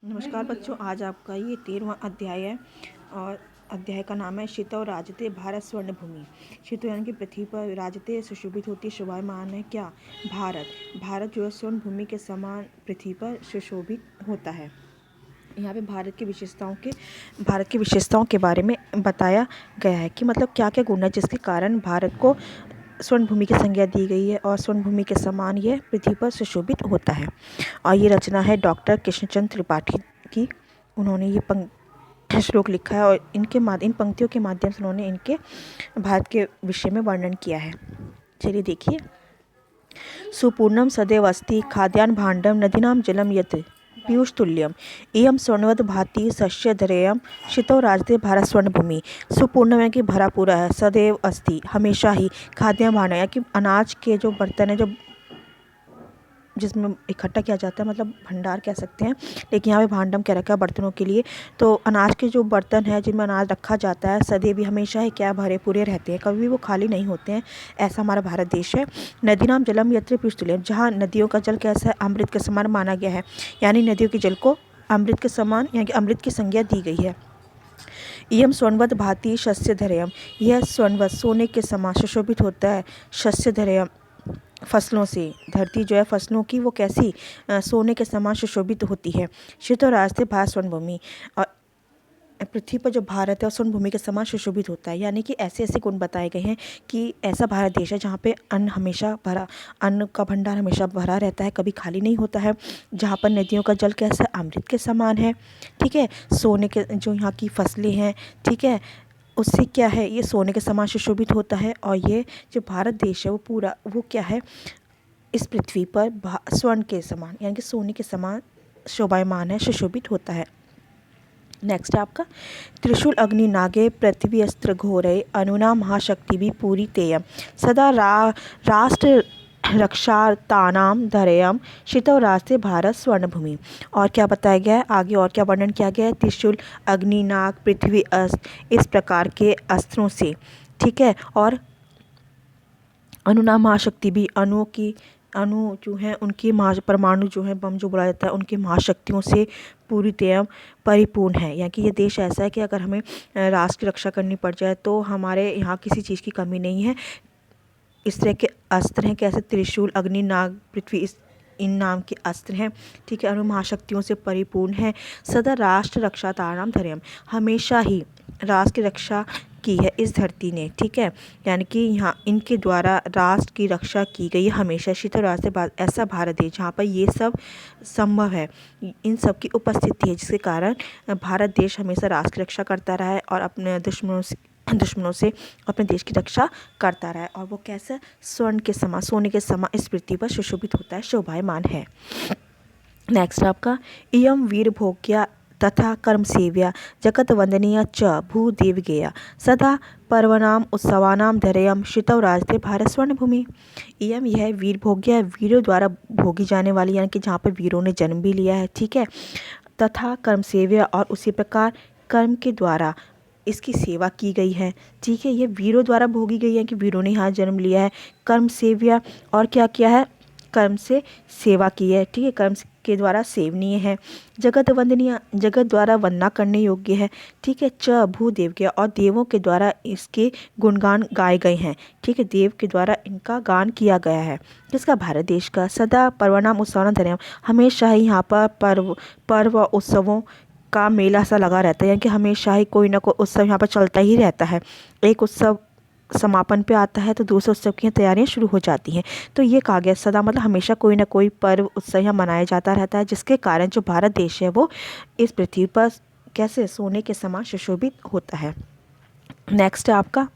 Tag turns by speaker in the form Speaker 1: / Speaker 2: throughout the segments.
Speaker 1: नमस्कार बच्चों, आज आपका ये 13वां अध्याय है और अध्याय का नाम है शितौ राजते भारत स्वर्ण भूमि। शितौ यानी कि पृथ्वी पर राजते सुशोभित होती शोभायमान है क्या? भारत जो है स्वर्ण भूमि के समान पृथ्वी पर सुशोभित होता है। यहाँ पे भारत की विशेषताओं के बारे में बताया गया है कि मतलब क्या क्या गुण है जिसके कारण भारत को स्वर्ण भूमि की संज्ञा दी गई है और स्वर्ण भूमि के समान यह पृथ्वी पर सुशोभित होता है। और ये रचना है डॉक्टर कृष्णचंद्र त्रिपाठी की। उन्होंने ये श्लोक लिखा है और इन पंक्तियों के माध्यम से उन्होंने इनके भारत के विषय में वर्णन किया है। चलिए देखिए। सुपूर्णम सदैव अस्ति खाद्यान्न भाण्डम नदीनां जलम यत् पीयूष तुल्यम इयम स्वर्णवत भाति शस्य धरेयम शितौ राजते भारत स्वर्ण भूमि। सुपूर्णम यानी कि भरा पूरा है, सदैव अस्ति हमेशा ही, खाद्यान्न भांड यानी कि अनाज के जो बर्तन है जो जिसमें इकट्ठा किया जाता है, मतलब भंडार कह सकते हैं, लेकिन यहाँ पे भांडम कह रखा है बर्तनों के लिए। तो अनाज के जो बर्तन है जिनमें अनाज रखा जाता है सदैव हमेशा ही क्या भरे पूरे रहते हैं, कभी भी वो खाली नहीं होते हैं। ऐसा हमारा भारत देश है। नदीनाम जलम यत्र पीयूष, जहाँ नदियों का जल कैसा है, अमृत के समान माना गया है, यानी नदियों के जल को अमृत के समान यानी कि अमृत की संज्ञा दी गई है। इयम स्वर्णवत भाति शस्य धरेयम, यह स्वर्णवत सोने के समान सुशोभित होता है। शस्य धरेयम फसलों से, धरती जो है फसलों की वो कैसी सोने के समान सुशोभित होती है। शितौ राजते भारत स्वर्ण भूमि, और पृथ्वी पर जो भारत है वो स्वर्ण भूमि के समान सुशोभित होता है। यानी कि ऐसे ऐसे गुण बताए गए हैं कि ऐसा भारत देश है जहाँ पे अन्न का भंडार हमेशा भरा रहता है, कभी खाली नहीं होता है। जहाँ पर नदियों का जल कैसा अमृत के समान है, ठीक है। सोने के जो यहाँ की फसलें हैं, ठीक है, उससे क्या है, ये सोने के समान सुशोभित होता है। और ये जो भारत देश है वो पूरा वो क्या है, इस पृथ्वी पर स्वर्ण के समान यानी कि सोने के समान शोभायमान है, सुशोभित होता है। नेक्स्ट है आपका त्रिशूल अग्नि नागे पृथ्वी अस्त्र घोरे अनुना महाशक्ति भी पूरी तेयम सदा राष्ट्र रक्षातानाम धरेयम शितौ रास्ते भारत स्वर्ण भूमि। और क्या बताया गया है आगे, और क्या वर्णन किया गया है, त्रिशूल अग्नि नाग पृथ्वी अस्त्र, इस प्रकार के अस्त्रों से, ठीक है। और अनुना महाशक्ति भी, अणु जो हैं उनकी परमाणु जो है बम जो बोला जाता है उनकी महाशक्तियों से पूरी तरह परिपूर्ण है। यानी कि ये देश ऐसा है कि अगर हमें राष्ट्र की रक्षा करनी पड़ जाए तो हमारे यहाँ किसी चीज़ की कमी नहीं है। इस तरह के अस्त्र हैं, कैसे त्रिशूल अग्नि नाग पृथ्वी, इन नाम के अस्त्र हैं, ठीक है। अणु महाशक्तियों से परिपूर्ण है। सदा राष्ट्र रक्षा ताराम धर्यम, हमेशा ही राष्ट्र की रक्षा की है इस धरती ने, ठीक है। यानी कि यहाँ इनके द्वारा राष्ट्र की रक्षा की गई है हमेशा। शितौ राजते ऐसा भारत देश जहाँ पर ये सब संभव है, इन सब की उपस्थिति है, जिसके कारण भारत देश हमेशा राष्ट्र की रक्षा करता रहा है और अपने दुश्मनों से अपने देश की रक्षा करता रहा है। और वो कैसा स्वर्ण के समान सोने के समान इस पृथ्वी पर सुशोभित होता है, शोभायमान है। नेक्स्ट आपका इयम वीर भोग्या तथा कर्म सेव्या जगत वंदनीय च भूदेव गेया सदा पर्वनाम उत्सवानाम धरेयम शितौ राजते भारत स्वर्ण भूमि। इयम यह वीर भोग्या, वीरों द्वारा भोगी जाने वाली, यानी कि जहाँ पर वीरों ने जन्म भी लिया है, ठीक है। तथा कर्म सेव्या, और उसी प्रकार कर्म के द्वारा इसकी सेवा की गई है, ठीक है। ये वीरों द्वारा भोगी गई है कि वीरों ने यहाँ जन्म लिया है। कर्म सेव्या, और क्या किया है, कर्म से सेवा की है, ठीक है, कर्म के द्वारा सेवनीय है। जगत वंदनीय, जगत द्वारा वंदना करने योग्य है, ठीक है। च भूदेव के, और देवों के द्वारा इसके गुणगान गाए गए हैं, ठीक है, देव के द्वारा इनका गान किया गया है। जिसका भारत देश का सदा पर्वनाम उत्सव धर्म, हमेशा ही यहाँ पर पर्व उत्सवों का मेला सा लगा रहता है, यानी कि हमेशा ही कोई ना कोई उत्सव यहाँ पर चलता ही रहता है। एक उत्सव समापन पे आता है तो दूसरे उत्सव की तैयारियां शुरू हो जाती हैं। तो ये कहा गया सदा मतलब हमेशा कोई ना कोई पर्व उत्सव यहाँ मनाया जाता रहता है, जिसके कारण जो भारत देश है वो इस पृथ्वी पर कैसे सोने के समान सुशोभित होता है। नेक्स्ट है आपका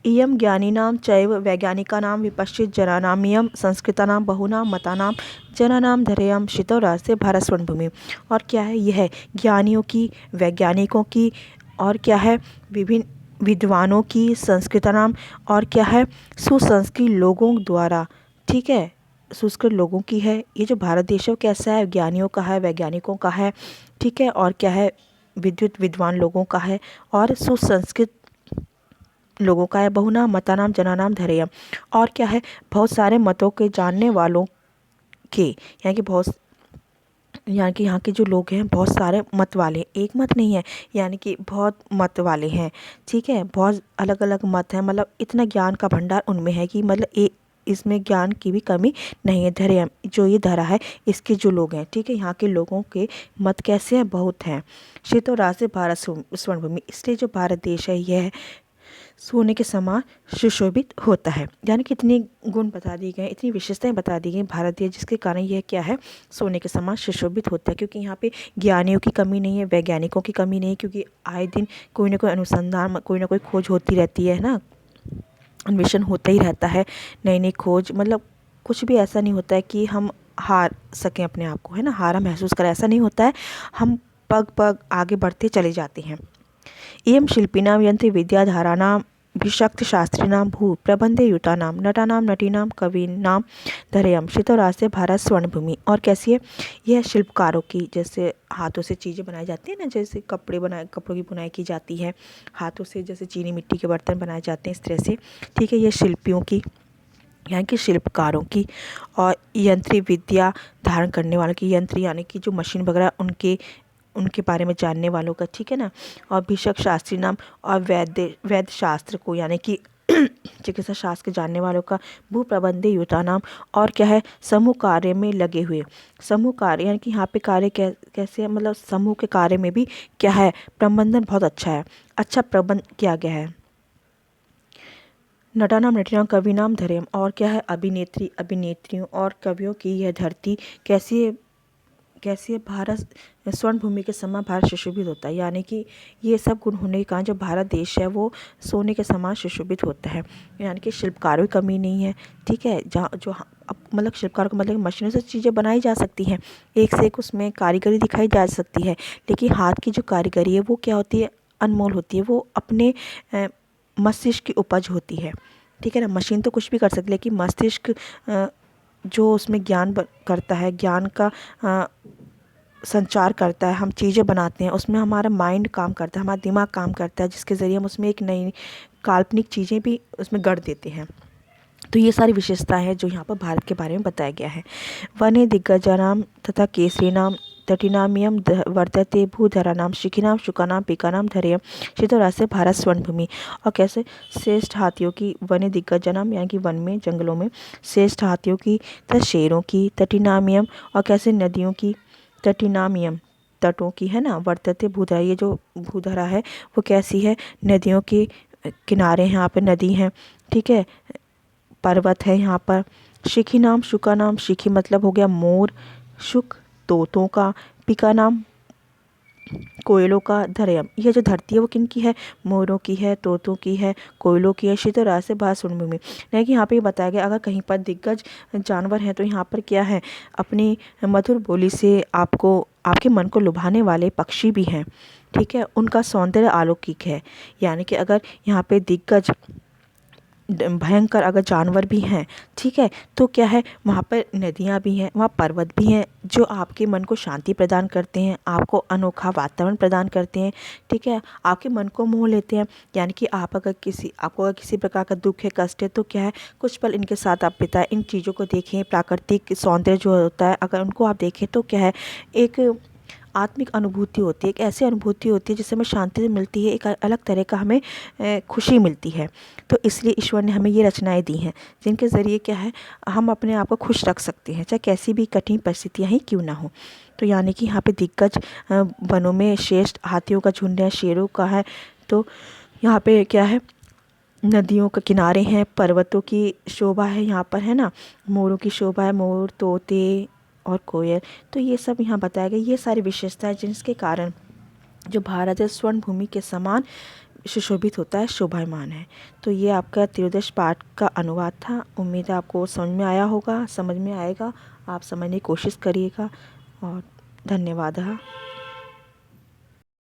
Speaker 1: इयम ज्ञानीनाम चैव वैज्ञानिकानां विपश्चित जनानामियम संस्कृतानां बहुनां मतानां जनानां धरेयम शितौ राजते भारत स्वर्ण भूमि। और क्या है, यह ज्ञानियों की, वैज्ञानिकों की, और क्या है, विभिन्न विद्वानों की, संस्कृतानाम, और क्या है, सुसंस्कृत लोगों द्वारा, ठीक है, सुसंस्कृत लोगों की है। ये जो भारत देश है वो कैसा है, ज्ञानियों का है, वैज्ञानिकों का है, ठीक है। और क्या है, विद्वान लोगों का है और सुसंस्कृत लोगों का है। बहुनाम मतानाम जनानाम धरेयम, और क्या है, बहुत सारे मतों के जानने वालों के, यानी कि बहुत यानी कि यहाँ के जो लोग हैं बहुत सारे मत वाले हैं, एक मत नहीं है, यानी कि बहुत मत वाले हैं। ठीक है, बहुत अलग अलग मत हैं, मतलब इतना ज्ञान का भंडार उनमें है कि मतलब एक इसमें ज्ञान की भी कमी नहीं है। धैर्य जो ये धरा है इसके जो लोग हैं, ठीक है, यहाँ के लोगों के मत कैसे हैं, बहुत हैं। श्वेतो राष्ट्र भारत स्वर्ण भूमि, इसलिए जो भारत देश है यह सोने के समान सुशोभित होता है। यानी कि इतनी गुण बता दिए गए, इतनी विशेषताएं बता दी गई भारत देश, जिसके कारण यह क्या है, सोने के समान सुशोभित होता है। क्योंकि यहाँ पे ज्ञानियों की कमी नहीं है, वैज्ञानिकों की कमी नहीं है, क्योंकि आए दिन कोई ना कोई अनुसंधान, कोई ना कोई खोज होती रहती है ना, अन्वेषण होता ही रहता है, नई नई खोज, मतलब कुछ भी ऐसा नहीं होता है कि हम हार सकें अपने आप को, है ना, हारा महसूस करें, ऐसा नहीं होता है। हम पग पग आगे बढ़ते चले जाते हैं। एवं शिल्पिनां यंत्र विद्याधाराणां विशक्त शास्त्रिणां भू प्रबंधे युतानां नटानां नटीनां कवीनां धैर्यं श्वेतराष्ट्रे भारत स्वर्ण भूमि। और कैसी है, यह शिल्पकारों की, जैसे हाथों से चीज़ें बनाई जाती है ना, जैसे कपड़ों की बुनाई की जाती है हाथों से, जैसे चीनी मिट्टी के बर्तन बनाए जाते हैं इस तरह से। ठीक है, यह शिल्पियों की, यहाँ के शिल्पकारों की, और यंत्री विद्या धारण करने वालों की, यंत्र यानी कि जो मशीन वगैरह, उनके उनके बारे में जानने वालों का, ठीक है ना, और भिषक शास्त्री नाम, और वैद्य शास्त्र को, यानी कि चिकित्सा शास्त्र के जानने वालों का, भू प्रबंधे युता नाम, और क्या है, समूह कार्य में लगे हुए, समूह कार्य, यानी कि यहाँ पे कार्य कैसे है, मतलब समूह के कार्य में भी क्या है, प्रबंधन बहुत अच्छा है, अच्छा प्रबंध किया गया है। नटानाम नटीनाम कविनाम धैर्यम, और क्या है, अभिनेत्रियों और कवियों की यह धरती कैसी है भारत स्वर्ण भूमि के समान भारत सुशोभित होता है। यानी कि ये सब गुण होने के कारण जो भारत देश है वो सोने के समान सुशोभित होता है। यानी कि शिल्पकारों की कमी नहीं है, ठीक है, जहाँ जो अब मतलब शिल्पकारों का मतलब मशीनों से चीज़ें बनाई जा सकती हैं, एक से एक उसमें कारीगरी दिखाई जा सकती है, लेकिन हाथ की जो कारीगरी है वो क्या होती है, अनमोल होती है, वो अपने मस्तिष्क की उपज होती है। ठीक है ना, मशीन तो कुछ भी कर सकती है, लेकिन मस्तिष्क जो उसमें ज्ञान करता है, ज्ञान का संचार करता है, हम चीज़ें बनाते हैं, उसमें हमारा माइंड काम करता है, हमारा दिमाग काम करता है, जिसके ज़रिए हम उसमें एक नई काल्पनिक चीज़ें भी उसमें गढ़ देते हैं। तो ये सारी विशेषताएं हैं जो यहाँ पर भारत के बारे में बताया गया है। वने दिग्गजानाम तथा केसरीनाम तटिनामियम वर्तते भूधरानाम शिखिनाम शुकानाम पिकानाम धैर्यम श्वेतराष्ट्रे भारत स्वर्ण भूमि। और कैसे, श्रेष्ठ हाथियों की, वने दिग्गजानाम यानी कि वन में, जंगलों में, श्रेष्ठ हाथियों की तथा शेरों की, तटिनामियम और कैसे, नदियों की, तटिनामियम तटों की, है ना, वर्तते भूधरा, ये जो भूधरा है वो कैसी है, नदियों के किनारे यहाँ पे नदी हैं, ठीक है, पर्वत है यहाँ पर। शिखी नाम शुका नाम, शिखी मतलब हो गया मोर, शुक तोतों का, पिका नाम कोयलों का, धरयम यह जो धरती है वो किन की है, मोरों की है, तोतों की है, कोयलों की है। श्वेतराष्ट्रे भारत स्वर्ण भूमि, यानी कि यहाँ पे बताया गया अगर कहीं पर दिग्गज जानवर हैं तो यहाँ पर क्या है, अपनी मधुर बोली से आपको, आपके मन को लुभाने वाले पक्षी भी हैं, ठीक है, उनका सौंदर्य अलौकिक है। यानी कि अगर यहाँ पे दिग्गज भयंकर अगर जानवर भी हैं, ठीक है, तो क्या है, वहाँ पर नदियाँ भी हैं, वहाँ पर्वत भी हैं जो आपके मन को शांति प्रदान करते हैं, आपको अनोखा वातावरण प्रदान करते हैं, ठीक है, आपके मन को मोह लेते हैं। यानी कि आपको अगर किसी प्रकार का दुख है, कष्ट है, तो क्या है, कुछ पल इनके साथ आप बिताएं, इन चीज़ों को देखें, प्राकृतिक सौंदर्य जो होता है अगर उनको आप देखें तो क्या है, एक आत्मिक अनुभूति होती है, एक ऐसी अनुभूति होती है जिससे हमें शांति मिलती है, एक अलग तरह का हमें खुशी मिलती है। तो इसलिए ईश्वर ने हमें ये रचनाएं दी हैं जिनके ज़रिए क्या है, हम अपने आप को खुश रख सकते हैं, चाहे कैसी भी कठिन परिस्थितियाँ ही क्यों ना हो। तो यानी कि यहाँ पे दिग्गज वनों में श्रेष्ठ हाथियों का झुंड है, शेरों का है, तो यहाँ पे क्या है, नदियों के किनारे हैं, पर्वतों की शोभा है यहाँ पर, है ना, मोरों की शोभा है, मोर, तोते और कोयल। तो ये सब यहाँ बताया गया, ये सारी विशेषताएं जिसके कारण जो भारत है स्वर्ण भूमि के समान सुशोभित होता है, शोभायमान है। तो ये आपका त्रयोदश पाठ का अनुवाद था। उम्मीद है आपको समझ में आया होगा, समझ में आएगा, आप समझने की कोशिश करिएगा और धन्यवाद।